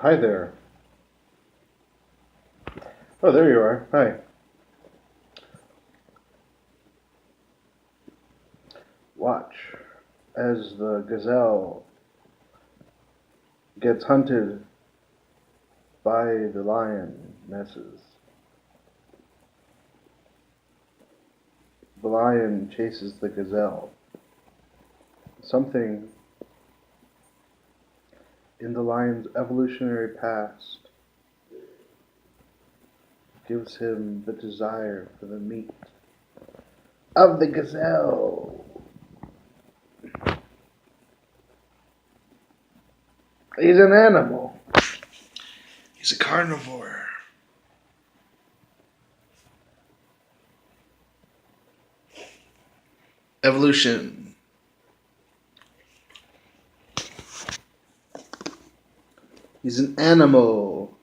Hi there. Oh, there you are. Hi. Watch as the gazelle gets hunted by the lionesses. The lion chases the gazelle. Something in the lion's evolutionary past gives him the desire for the meat of the gazelle. He's an animal. He's a carnivore. Evolution. He's an animal.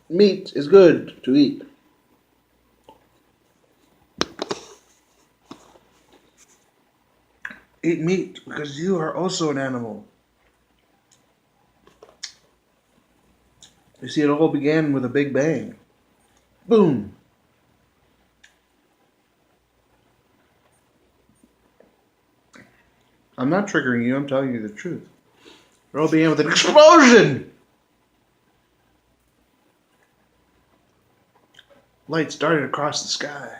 Meat is good to eat. Eat meat because you are also an animal. You see, it all began with a big bang. Boom. I'm not triggering you, I'm telling you the truth. It all began with an explosion! Light started across the sky.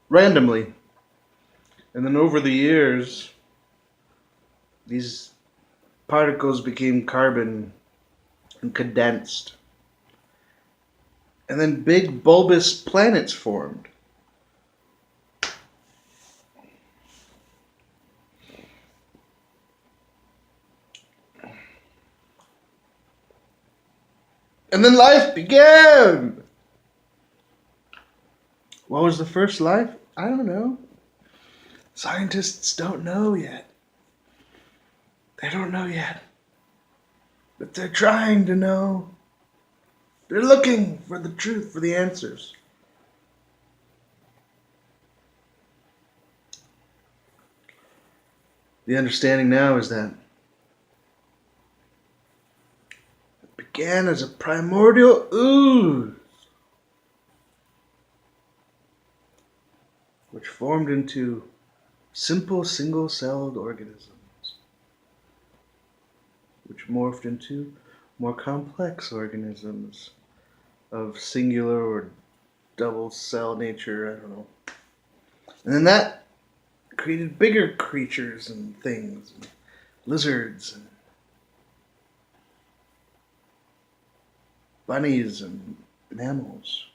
Randomly. And then over the years, these particles became carbon and condensed. And then big bulbous planets formed. And then life began! What was the first life? I don't know. Scientists don't know yet. They don't know yet. But they're trying to know. They're looking for the truth, for the answers. The understanding now is that it began as a primordial ooze, which formed into simple single-celled organisms, which morphed into more complex organisms of singular or double cell nature, I don't know. And then that created bigger creatures and things, and lizards and bunnies and mammals.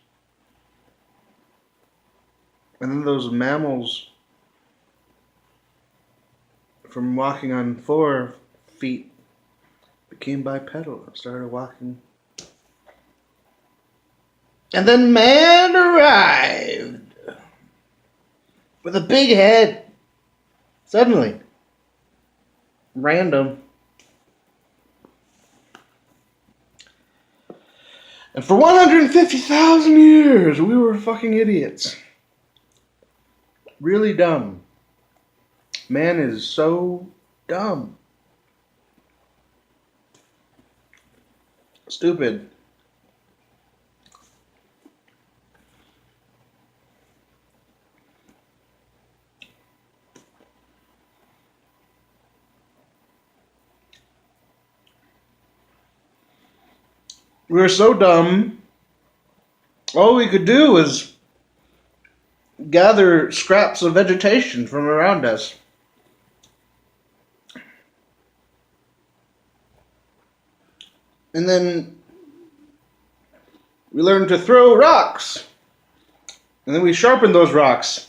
And then those mammals, from walking on 4 feet, became bipedal and started walking. And then man arrived with a big head. Suddenly. Random. And for 150,000 years, we were fucking idiots. Really dumb. Man is so dumb. Stupid. We were so dumb, all we could do was gather scraps of vegetation from around us. And then we learned to throw rocks. And then we sharpened those rocks.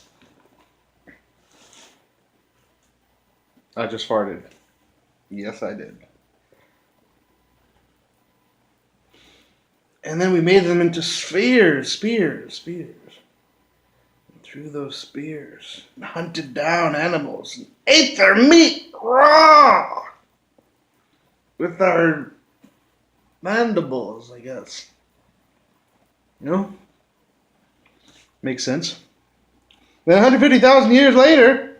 I just farted. Yes, I did. And then we made them into spears. And threw those spears and hunted down animals and ate their meat raw with our mandibles, I guess. You know? Makes sense. Then 150,000 years later,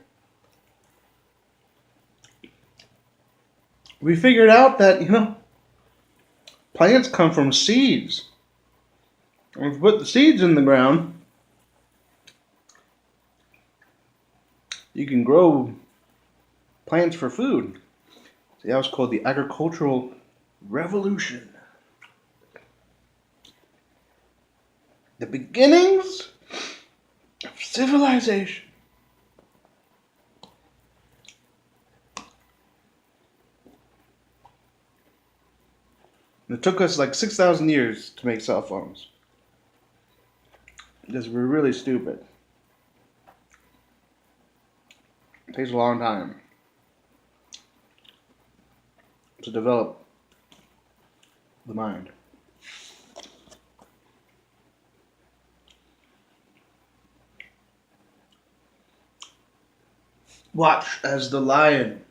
we figured out that, plants come from seeds. And if we put the seeds in the ground, you can grow plants for food. See, that was called the agricultural revolution. The beginnings of civilization. It took us like 6,000 years to make cell phones. Because we're really stupid. It takes a long time to develop the mind. Watch as the lion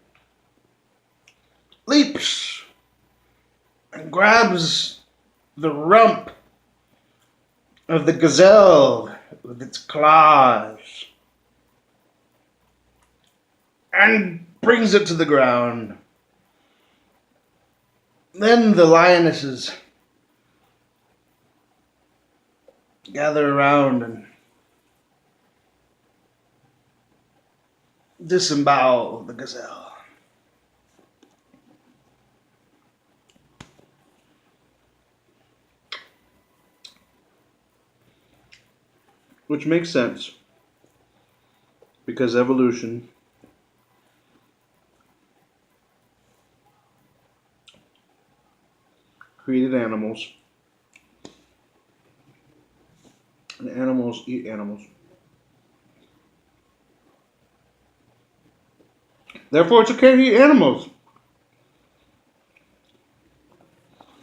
leaps and grabs the rump of the gazelle with its claws and brings it to the ground. Then the lionesses gather around and disembowel the gazelle. Which makes sense, because evolution created animals, and animals eat animals. Therefore, it's okay to eat animals.